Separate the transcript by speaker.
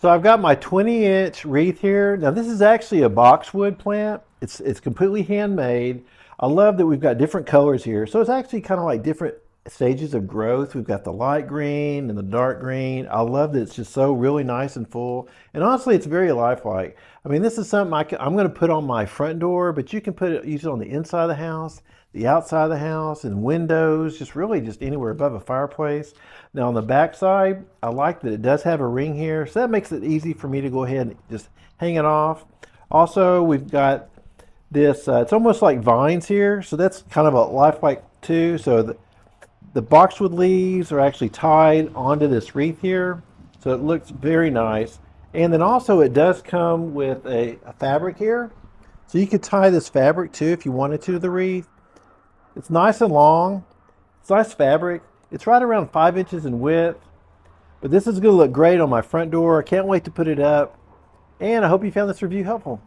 Speaker 1: So I've got my 20-inch wreath here. Now this is actually a boxwood plant. It's completely handmade. I love that we've got different colors here. So it's actually kind of like different stages of growth. We've got the light green and the dark green. I love that it's just so really nice and full. And honestly, it's very lifelike. I mean, this is something I'm going to put on my front door, but you can use it on the inside of the house, the outside of the house, and windows, just really just anywhere above a fireplace. Now on the back side, I like that it does have a ring here, so that makes it easy for me to go ahead and just hang it off. Also, we've got this, it's almost like vines here, so that's kind of a lifelike too. So the boxwood leaves are actually tied onto this wreath here, so it looks very nice. And then also it does come with a fabric here, so you could tie this fabric too if you wanted to the wreath. It's nice and long. It's nice fabric. It's right around 5 inches in width, but this is going to look great on my front door. I can't wait to put it up, and I hope you found this review helpful.